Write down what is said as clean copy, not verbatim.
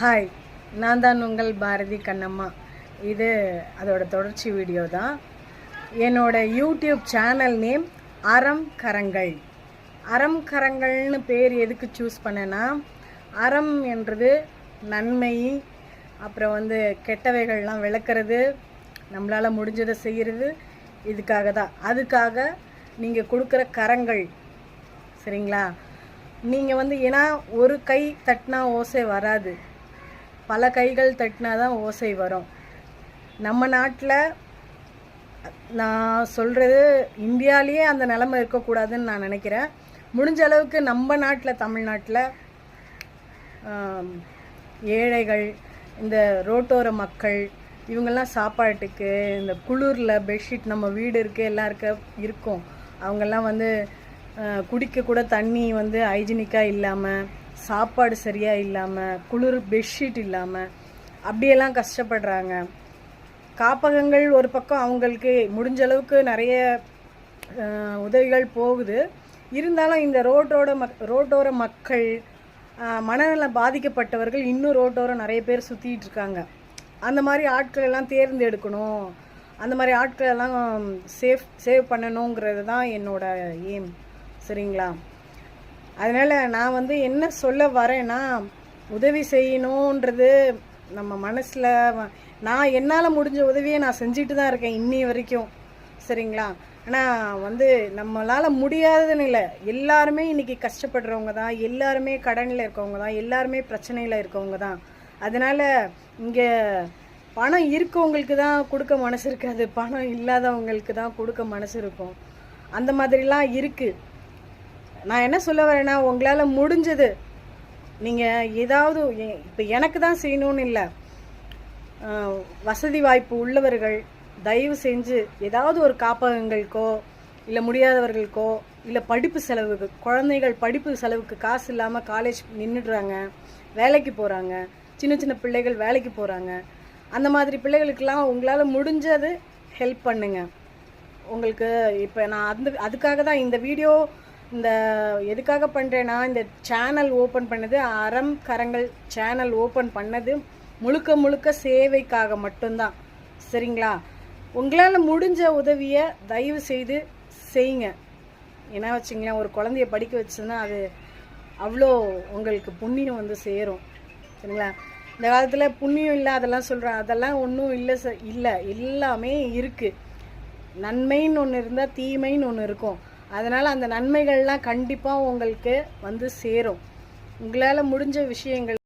Hi, நான் தான் உங்கள் பாரதி கண்ணம்மா. இது அதோட தொடர்ச்சி வீடியோ தான். என்னோட யூடியூப் சேனல் நேம் அறம் கரங்கள். அறம் கரங்கள்னு பேர் எதுக்கு சூஸ் பண்ணேன்னா, அறம் என்றது நன்மை, அப்புறம் கெட்டவைகள்லாம் விளக்குறது, நம்மளால் முடிஞ்சதை செய்கிறது, இதுக்காக தான். அதுக்காக நீங்கள் கொடுக்குற கரங்கள், சரிங்களா? நீங்கள் ஏன்னா ஒரு கை தட்டினா ஓசை வராது, பல கைகள் தட்டினா தான் ஓசை வரும். நம்ம நாட்டில் நான் சொல்கிறது, இந்தியாவிலேயே அந்த நிலைமை இருக்கக்கூடாதுன்னு நான் நினைக்கிறேன். முடிஞ்ச அளவுக்கு நம்ம நாட்டில், தமிழ்நாட்டில் ஏழைகள், இந்த ரோட்டோர மக்கள், இவங்கெல்லாம் சாப்பாட்டுக்கு இந்த குளிரில் பெட்ஷீட், நம்ம வீடு இருக்குது, எல்லாம் இருக்கும், அவங்கெல்லாம் குடிக்க கூட தண்ணி ஹைஜீனிக்காக இல்லாமல், சாப்பாடு சரியாக இல்லாமல், குளிர் பெட்ஷீட் இல்லாமல் அப்படியெல்லாம் கஷ்டப்படுறாங்க. காப்பகங்கள் ஒரு பக்கம் அவங்களுக்கு முடிஞ்ச அளவுக்கு நிறைய உதவிகள் போகுது. இருந்தாலும் இந்த ரோட்டோர மக்கள், மனநலம் பாதிக்கப்பட்டவர்கள் இன்னும் ரோட்டோரம் நிறைய பேர் சுற்றிட்டு இருக்காங்க. அந்த மாதிரி ஆட்கள் எல்லாம் தேர்ந்தெடுக்கணும், அந்த மாதிரி ஆட்கள் எல்லாம் சேவ் பண்ணணுங்கிறது தான் என்னோட எய்ம், சரிங்களா? அதனால் நான் என்ன சொல்ல வரேன்னா, உதவி செய்யணுன்றது நம்ம மனசில், நான் என்னால் முடிஞ்ச உதவியை நான் செஞ்சுட்டு தான் இருக்கேன் இன்னி வரைக்கும், சரிங்களா? ஆனால் நம்மளால் முடியாதுன்னு இல்லை, எல்லாருமே இன்றைக்கி கஷ்டப்படுறவங்க தான், எல்லாருமே கடனில் இருக்கவங்க தான், எல்லாருமே பிரச்சனையில் இருக்கவங்க தான். அதனால் இங்கே பணம் இருக்கவங்களுக்கு தான் கொடுக்க மனசு இருக்காது, பணம் இல்லாதவங்களுக்கு தான் கொடுக்க மனசு இருக்கும். அந்த மாதிரிலாம் இருக்குது. நான் என்ன சொல்ல வரேன்னா, உங்களால் முடிஞ்சது நீங்கள் ஏதாவது, இப்போ எனக்கு தான் செய்யணும்னு இல்லை, வசதி வாய்ப்பு உள்ளவர்கள் தயவு செஞ்சு ஏதாவது ஒரு காப்பகங்களுக்கோ, இல்லை முடியாதவர்களுக்கோ, இல்லை படிப்பு செலவுக்கு, குழந்தைகள் படிப்பு செலவுக்கு காசு இல்லாமல் காலேஜ் நின்றுடுறாங்க, வேலைக்கு போகிறாங்க, சின்ன சின்ன பிள்ளைகள் வேலைக்கு போகிறாங்க, அந்த மாதிரி பிள்ளைகளுக்கெல்லாம் உங்களால் முடிஞ்சது ஹெல்ப் பண்ணுங்க. உங்களுக்கு இப்போ நான் அதுக்காக தான் இந்த வீடியோ, எதுக்காக பண்ணுறேன்னா, இந்த சேனல் ஓப்பன் பண்ணது, அறம் கரங்கள் சேனல் ஓப்பன் பண்ணது முழுக்க முழுக்க சேவைக்காக மட்டும்தான், சரிங்களா? உங்களால் முடிஞ்ச உதவியை தயவு செய்து செய்யுங்க. என்ன வச்சிங்களேன், ஒரு குழந்தைய படிக்க வச்சுன்னா அது அவ்வளோ உங்களுக்கு புண்ணியம் சேரும், சரிங்களா? இந்த காலத்தில் புண்ணியம் இல்லை அதெல்லாம் சொல்கிறேன், அதெல்லாம் ஒன்றும் இல்லை இல்லை, எல்லாமே இருக்குது. நன்மைன்னு ஒன்று இருந்தால் தீமைன்னு ஒன்று இருக்கும். அதனால் அந்த நன்மைகள்லாம் கண்டிப்பாக உங்களுக்கு சேரும். உங்களால் முடிஞ்ச விஷயங்கள்